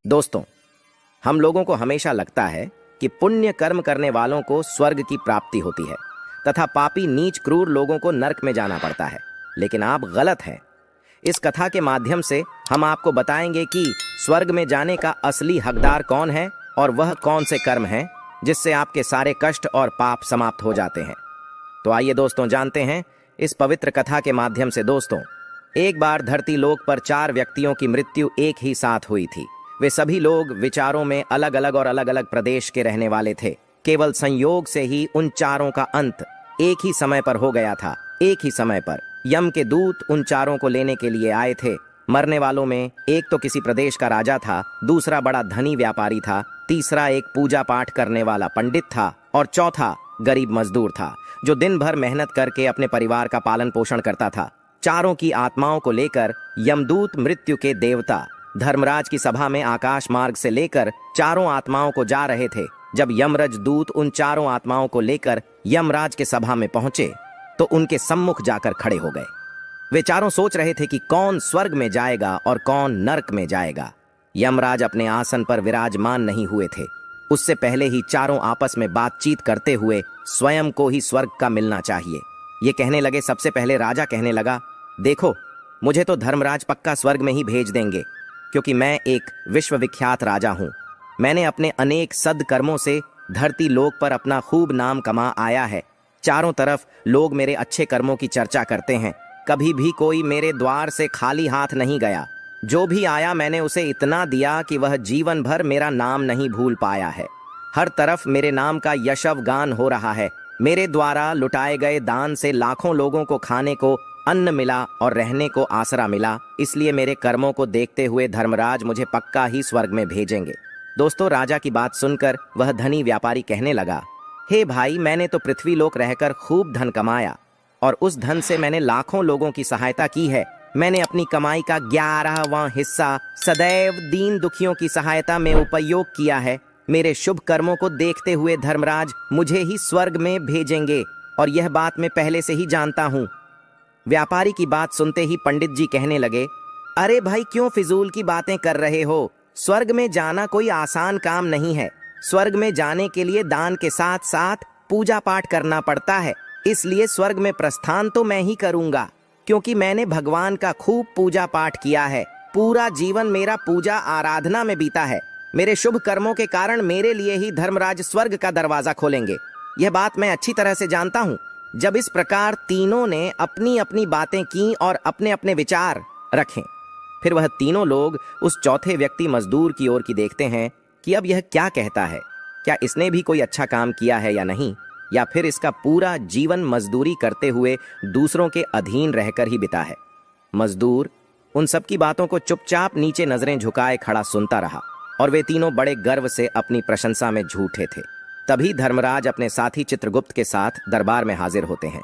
दोस्तों, हम लोगों को हमेशा लगता है कि पुण्य कर्म करने वालों को स्वर्ग की प्राप्ति होती है तथा पापी नीच क्रूर लोगों को नरक में जाना पड़ता है, लेकिन आप गलत हैं। इस कथा के माध्यम से हम आपको बताएंगे कि स्वर्ग में जाने का असली हकदार कौन है और वह कौन से कर्म हैं जिससे आपके सारे कष्ट और पाप समाप्त हो जाते हैं। तो आइए दोस्तों जानते हैं इस पवित्र कथा के माध्यम से। दोस्तों, एक बार धरती लोक पर 4 व्यक्तियों की मृत्यु एक ही साथ हुई थी। वे सभी लोग विचारों में अलग अलग और अलग अलग प्रदेश के रहने वाले थे। केवल संयोग से ही उन चारों का अंत एक ही समय पर हो गया था। एक ही समय पर यम के दूत उन चारों को लेने के लिए आए थे। मरने वालों में एक तो किसी प्रदेश का राजा था, दूसरा बड़ा धनी व्यापारी था, तीसरा एक पूजा पाठ करने वाला पंडित था और चौथा गरीब मजदूर था जो दिन भर मेहनत करके अपने परिवार का पालन पोषण करता था। चारों की आत्माओं को लेकर यमदूत मृत्यु के देवता धर्मराज की सभा में आकाश मार्ग से लेकर चारों आत्माओं को जा रहे थे। जब यमराज दूत उन चारों आत्माओं को लेकर यमराज के सभा में पहुंचे तो उनके सम्मुख जाकर खड़े हो गए। वे चारों सोच रहे थे कि कौन स्वर्ग में जाएगा और कौन नरक में जाएगा। यमराज अपने आसन पर विराजमान नहीं हुए थे। उससे पहले ही चारों आपस में बातचीत करते हुए स्वयं को ही स्वर्ग का मिलना चाहिए ये कहने लगे। सबसे पहले राजा कहने लगा, देखो, मुझे तो धर्मराज पक्का स्वर्ग में ही भेज देंगे, क्योंकि मैं एक विश्वविख्यात राजा हूँ। मैंने अपने अनेक सद्कर्मों से धरती लोक पर अपना खूब नाम कमा आया है। चारों तरफ लोग मेरे अच्छे कर्मों की चर्चा करते हैं। कभी भी कोई मेरे द्वार से खाली हाथ नहीं गया। जो भी आया मैंने उसे इतना दिया कि वह जीवन भर मेरा नाम नहीं भूल पाया है। हर तरफ मेरे नाम का यशवगान हो रहा है। मेरे द्वारा लुटाए गए दान से लाखों लोगों को खाने को अन्न मिला और रहने को आसरा मिला। इसलिए मेरे कर्मों को देखते हुए धर्मराज मुझे पक्का ही स्वर्ग में भेजेंगे। दोस्तों, राजा की बात सुनकर वह धनी व्यापारी कहने लगा, हे भाई, मैंने तो पृथ्वी लोक रहकर खूब धन कमाया और उस धन से मैंने लाखों लोगों की सहायता की है। मैंने अपनी कमाई का 11वां हिस्सा सदैव दीन दुखियों की सहायता में उपयोग किया है। मेरे शुभ कर्मों को देखते हुए धर्मराज मुझे ही स्वर्ग में भेजेंगे और यह बात मैं पहले से ही जानता हूँ। व्यापारी की बात सुनते ही पंडित जी कहने लगे, अरे भाई, क्यों फिजूल की बातें कर रहे हो? स्वर्ग में जाना कोई आसान काम नहीं है। स्वर्ग में जाने के लिए दान के साथ साथ पूजा पाठ करना पड़ता है। इसलिए स्वर्ग में प्रस्थान तो मैं ही करूंगा, क्योंकि मैंने भगवान का खूब पूजा पाठ किया है। पूरा जीवन मेरा पूजा आराधना में बीता है। मेरे शुभ कर्मों के कारण मेरे लिए ही धर्मराज स्वर्ग का दरवाजा खोलेंगे। यह बात मैं अच्छी तरह से जानता हूँ। जब इस प्रकार तीनों ने अपनी अपनी बातें की और अपने अपने विचार रखे, फिर वह तीनों लोग उस चौथे व्यक्ति मजदूर की ओर की देखते हैं कि अब यह क्या कहता है। क्या इसने भी कोई अच्छा काम किया है या नहीं, या फिर इसका पूरा जीवन मजदूरी करते हुए दूसरों के अधीन रहकर ही बिता है। मजदूर उन सब की बातों को चुपचाप नीचे नजरें झुकाए खड़ा सुनता रहा और वे तीनों बड़े गर्व से अपनी प्रशंसा में झूठे थे। तभी धर्मराज अपने साथी चित्रगुप्त के साथ दरबार में हाजिर होते हैं।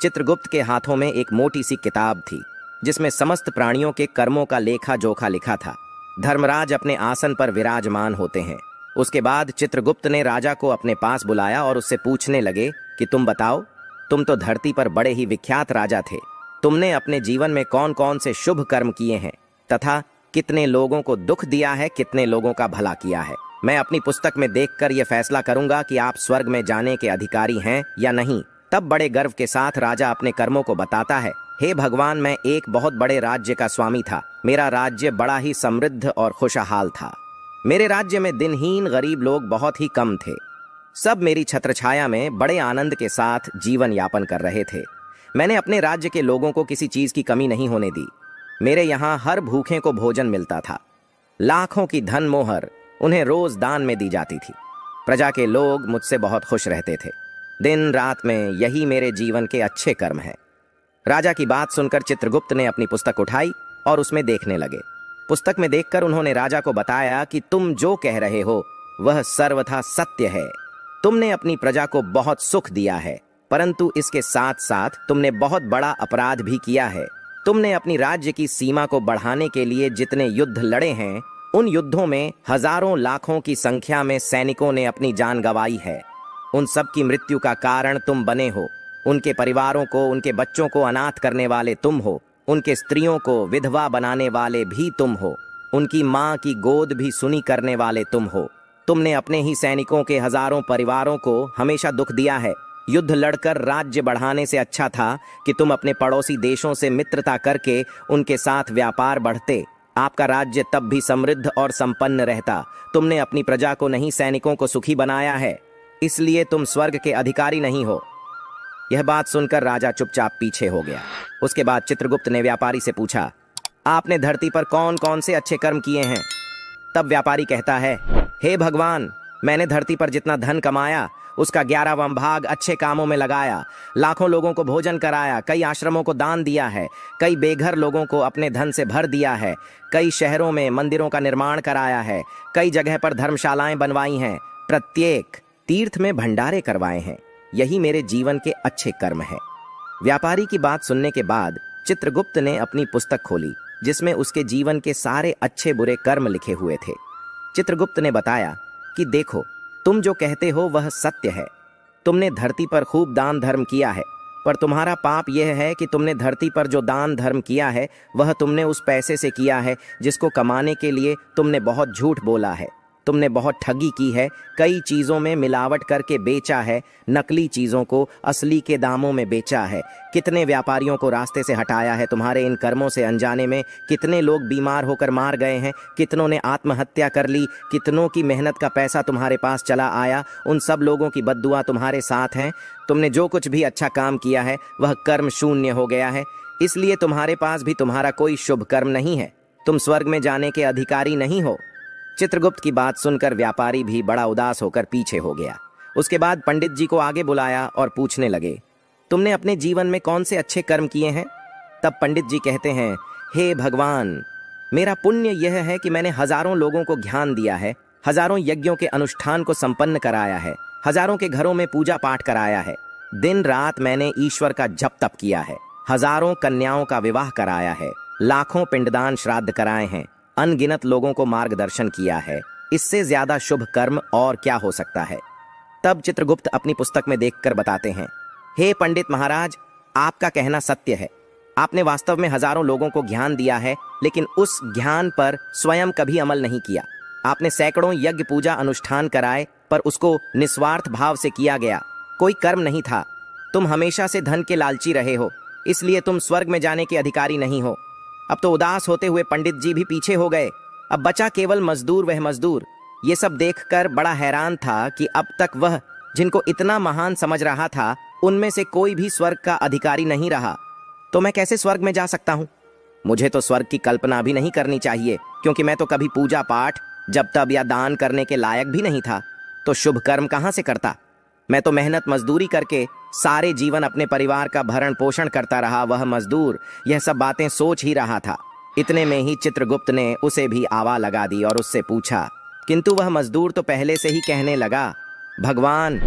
चित्रगुप्त के हाथों में एक मोटी सी किताब थी जिसमें समस्त प्राणियों के कर्मों का लेखा जोखा लिखा था। धर्मराज अपने आसन पर विराजमान होते हैं। उसके बाद चित्रगुप्त ने राजा को अपने पास बुलाया और उससे पूछने लगे कि तुम बताओ, तुम तो धरती पर बड़े ही विख्यात राजा थे। तुमने अपने जीवन में कौन कौन से शुभ कर्म किए हैं तथा कितने लोगों को दुख दिया है, कितने लोगों का भला किया है? मैं अपनी पुस्तक में देखकर यह फैसला करूंगा कि आप स्वर्ग में जाने के अधिकारी हैं या नहीं। तब बड़े गर्व के साथ राजा अपने कर्मों को बताता है। हे भगवान, मैं एक बहुत बड़े राज्य का स्वामी था। मेरा राज्य बड़ा ही समृद्ध और खुशहाल था। मेरे राज्य में दिनहीन गरीब लोग बहुत ही कम थे। सब मेरी छत्रछाया में बड़े आनंद के साथ जीवन यापन कर रहे थे। मैंने अपने राज्य के लोगों को किसी चीज की कमी नहीं होने दी। मेरे यहाँ हर भूखे को भोजन मिलता था। लाखों की धन मोहर उन्हें रोज दान में दी जाती थी। प्रजा के लोग मुझसे बहुत खुश रहते थे। दिन रात में यही मेरे जीवन के अच्छे कर्म हैं। राजा की बात सुनकर चित्रगुप्त ने अपनी पुस्तक उठाई और उसमें देखने लगे। पुस्तक में देखकर उन्होंने राजा को बताया कि तुम जो कह रहे हो वह सर्वथा सत्य है। तुमने अपनी प्रजा को बहुत सुख दिया है, परंतु इसके साथ साथ तुमने बहुत बड़ा अपराध भी किया है। तुमने अपनी राज्य की सीमा को बढ़ाने के लिए जितने युद्ध लड़े हैं, उन युद्धों में हजारों लाखों की संख्या में सैनिकों ने अपनी जान गंवाई है। उन सब की मृत्यु का कारण तुम बने हो। उनके परिवारों को, उनके बच्चों को अनाथ करने वाले तुम हो। उनके स्त्रियों को विधवा बनाने वाले भी तुम हो। उनकी माँ की गोद भी सुनी करने वाले तुम हो। तुमने अपने ही सैनिकों के हजारों परिवारों को हमेशा दुख दिया है। युद्ध लड़कर राज्य बढ़ाने से अच्छा था कि तुम अपने पड़ोसी देशों से मित्रता करके उनके साथ व्यापार बढ़ते। आपका राज्य तब भी समृद्ध और संपन्न रहता। तुमने अपनी प्रजा को नहीं, सैनिकों को सुखी बनाया है, इसलिए तुम स्वर्ग के अधिकारी नहीं हो। यह बात सुनकर राजा चुपचाप पीछे हो गया। उसके बाद चित्रगुप्त ने व्यापारी से पूछा, आपने धरती पर कौन कौन से अच्छे कर्म किए हैं? तब व्यापारी कहता है, हे भगवान, मैंने धरती पर जितना धन कमाया उसका 11वां भाग अच्छे कामों में लगाया। लाखों लोगों को भोजन कराया, कई आश्रमों को दान दिया है, कई बेघर लोगों को अपने धन से भर दिया है, कई शहरों में मंदिरों का निर्माण कराया है, कई जगह पर धर्मशालाएं बनवाई हैं, प्रत्येक तीर्थ में भंडारे करवाए हैं। यही मेरे जीवन के अच्छे कर्म है। व्यापारी की बात सुनने के बाद चित्रगुप्त ने अपनी पुस्तक खोली, जिसमें उसके जीवन के सारे अच्छे बुरे कर्म लिखे हुए थे। चित्रगुप्त ने बताया कि देखो, तुम जो कहते हो वह सत्य है। तुमने धरती पर खूब दान धर्म किया है, पर तुम्हारा पाप यह है कि तुमने धरती पर जो दान धर्म किया है वह तुमने उस पैसे से किया है जिसको कमाने के लिए तुमने बहुत झूठ बोला है। तुमने बहुत ठगी की है, कई चीज़ों में मिलावट करके बेचा है, नकली चीज़ों को असली के दामों में बेचा है। कितने व्यापारियों को रास्ते से हटाया है तुम्हारे इन कर्मों से अनजाने में। कितने लोग बीमार होकर मार गए हैं, कितनों ने आत्महत्या कर ली, कितनों की मेहनत का पैसा तुम्हारे पास चला आया। उन सब लोगों की बद्दुआ तुम्हारे साथ हैं। तुमने जो कुछ भी अच्छा काम किया है वह कर्म शून्य हो गया है, इसलिए तुम्हारे पास भी तुम्हारा कोई शुभ कर्म नहीं है। तुम स्वर्ग में जाने के अधिकारी नहीं हो। चित्रगुप्त की बात सुनकर व्यापारी भी बड़ा उदास होकर पीछे हो गया। उसके बाद पंडित जी को आगे बुलाया और पूछने लगे, तुमने अपने जीवन में कौन से अच्छे कर्म किए हैं? तब पंडित जी कहते हैं, हे भगवान, मेरा पुण्य यह है कि मैंने हजारों लोगों को ज्ञान दिया है, हजारों यज्ञों के अनुष्ठान को संपन्न कराया है, हजारों के घरों में पूजा पाठ कराया है, दिन रात मैंने ईश्वर का जप तप किया है, हजारों कन्याओं का विवाह कराया है, लाखों पिंडदान श्राद्ध कराए हैं, अनगिनत लोगों को मार्गदर्शन किया है। इससे ज्यादा शुभ कर्म और क्या हो सकता है? तब चित्रगुप्त अपनी पुस्तक में देखकर बताते हैं, हे पंडित महाराज, आपका कहना सत्य है। आपने वास्तव में हजारों लोगों को ज्ञान दिया है, लेकिन उस ज्ञान पर स्वयं कभी अमल नहीं किया। आपने सैकड़ों यज्ञ पूजा अनुष्ठान कराए, पर उसको निस्वार्थ भाव से किया गया, कोई कर्म नहीं था। तुम हमेशा से धन के लालची रहे हो, इसलिए तुम स्वर्ग में जाने के अधिकारी नहीं हो। अब तो उदास होते हुए पंडित जी भी पीछे हो गए। अब बचा केवल मजदूर। वह मजदूर ये सब देखकर बड़ा हैरान था कि अब तक वह जिनको इतना महान समझ रहा था, उनमें से कोई भी स्वर्ग का अधिकारी नहीं रहा। तो मैं कैसे स्वर्ग में जा सकता हूँ? मुझे तो स्वर्ग की कल्पना भी नहीं करनी चाहिए, क्योंकि मैं तो कभी पूजा पाठ, जब तब या दान करने के लायक भी नहीं था। तो शुभ कर्म कहाँ से करता? मैं तो मेहनत मजदूरी करके सारे जीवन अपने परिवार का भरण पोषण करता रहा। वह मजदूर यह सब बातें सोच ही रहा था। इतने में ही चित्रगुप्त ने उसे भी आवा लगा दी और उससे पूछा, किंतु वह मजदूर तो पहले से ही कहने लगा, भगवान,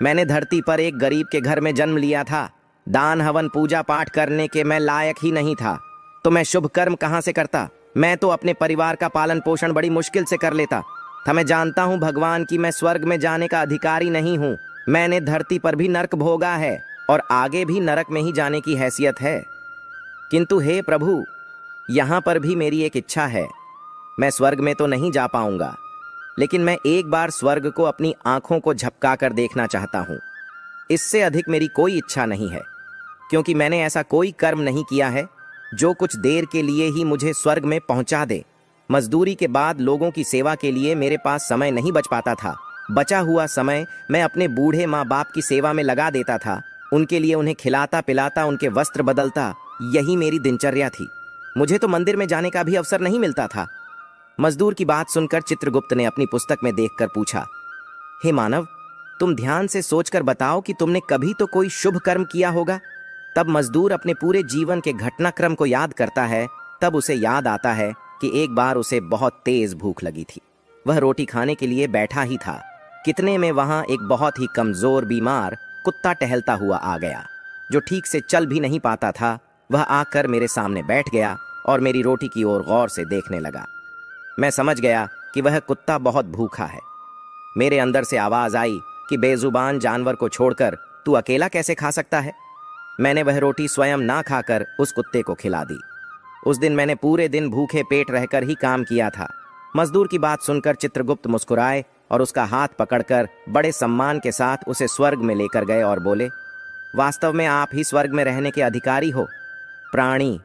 मैंने धरती पर एक गरीब के घर में जन्म लिया था। दान हवन पूजा पाठ करने के मैं लायक ही नहीं था, तो मैं शुभ कर्म कहाँ से करता? मैं तो अपने परिवार का पालन पोषण बड़ी मुश्किल से कर लेता था। मैं जानता हूँ भगवान कि मैं स्वर्ग में जाने का अधिकारी नहीं हूँ। मैंने धरती पर भी नरक भोगा है और आगे भी नरक में ही जाने की हैसियत है। किंतु हे प्रभु, यहाँ पर भी मेरी एक इच्छा है। मैं स्वर्ग में तो नहीं जा पाऊंगा, लेकिन मैं एक बार स्वर्ग को अपनी आंखों को झपका कर देखना चाहता हूँ। इससे अधिक मेरी कोई इच्छा नहीं है, क्योंकि मैंने ऐसा कोई कर्म नहीं किया है जो कुछ देर के लिए ही मुझे स्वर्ग में पहुंचा दे। मजदूरी के बाद लोगों की सेवा के लिए मेरे पास समय नहीं बच पाता था। बचा हुआ समय मैं अपने बूढ़े माँ बाप की सेवा में लगा देता था। उनके लिए उन्हें खिलाता पिलाता, उनके वस्त्र बदलता, यही मेरी दिनचर्या थी। मुझे तो मंदिर में जाने का भी अवसर नहीं मिलता था। मजदूर की बात सुनकर चित्रगुप्त ने अपनी पुस्तक में देखकर पूछा, हे मानव, तुम ध्यान से सोचकर बताओ कि तुमने कभी तो कोई शुभ कर्म किया होगा। तब मजदूर अपने पूरे जीवन के घटनाक्रम को याद करता है। तब उसे याद आता है कि एक बार उसे बहुत तेज भूख लगी थी। वह रोटी खाने के लिए बैठा ही था, कितने में वहां एक बहुत ही कमजोर बीमार कुत्ता टहलता हुआ आ गया, जो ठीक से चल भी नहीं पाता था। वह आकर मेरे सामने बैठ गया और मेरी रोटी की ओर गौर से देखने लगा। मैं समझ गया कि वह कुत्ता बहुत भूखा है। मेरे अंदर से आवाज आई कि बेजुबान जानवर को छोड़कर तू अकेला कैसे खा सकता है? मैंने वह रोटी स्वयं ना खाकर उस कुत्ते को खिला दी। उस दिन मैंने पूरे दिन भूखे पेट रहकर ही काम किया था। मजदूर की बात सुनकर चित्रगुप्त मुस्कुराए और उसका हाथ पकड़कर बड़े सम्मान के साथ उसे स्वर्ग में लेकर गए और बोले, वास्तव में आप ही स्वर्ग में रहने के अधिकारी हो। प्राणी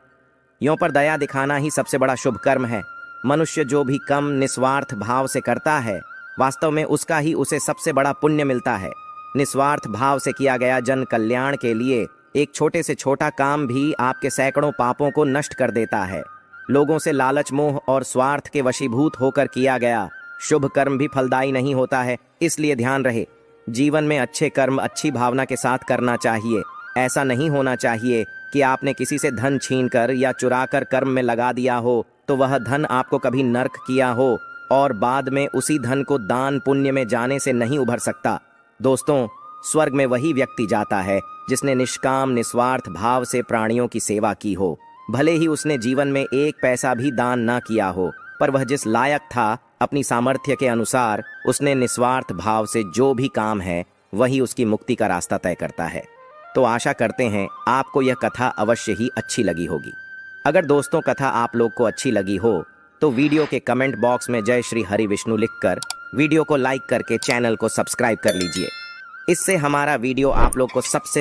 यों पर दया दिखाना ही सबसे बड़ा शुभ कर्म है। मनुष्य जो भी कम निस्वार्थ भाव से करता है, वास्तव में उसका ही उसे सबसे बड़ा पुण्य मिलता है। निस्वार्थ भाव से किया गया जन कल्याण के लिए एक छोटे से छोटा काम भी आपके सैकड़ों पापों को नष्ट कर देता है। लोगों से लालच, मोह और स्वार्थ के वशीभूत होकर किया गया शुभ कर्म भी फलदायी नहीं होता है। इसलिए ध्यान रहे, जीवन में अच्छे कर्म अच्छी भावना के साथ करना चाहिए। ऐसा नहीं होना चाहिए कि आपने किसी से धन छीनकर या चुराकर कर्म में लगा दिया हो तो वह धन आपको कभी नर्क किया हो और बाद में उसी धन को दान पुण्य में जाने से नहीं उभर सकता। दोस्तों, स्वर्ग में वही व्यक्ति जाता है जिसने निष्काम निस्वार्थ भाव से प्राणियों की सेवा की हो। भले ही उसने जीवन में एक पैसा भी दान ना किया हो, पर वह जिस लायक था अपनी सामर्थ्य के अनुसार उसने निस्वार्थ भाव से जो भी काम है वही उसकी मुक्ति का रास्ता तय करता है। तो आशा करते हैं आपको यह कथा अवश्य ही अच्छी लगी होगी। अगर दोस्तों कथा आप लोग को अच्छी लगी हो तो वीडियो के कमेंट बॉक्स में जय श्री हरि विष्णु लिखकर वीडियो को लाइक करके चैनल को सब्सक्राइब कर लीजिए। इससे हमारा वीडियो आप लोग को सबसे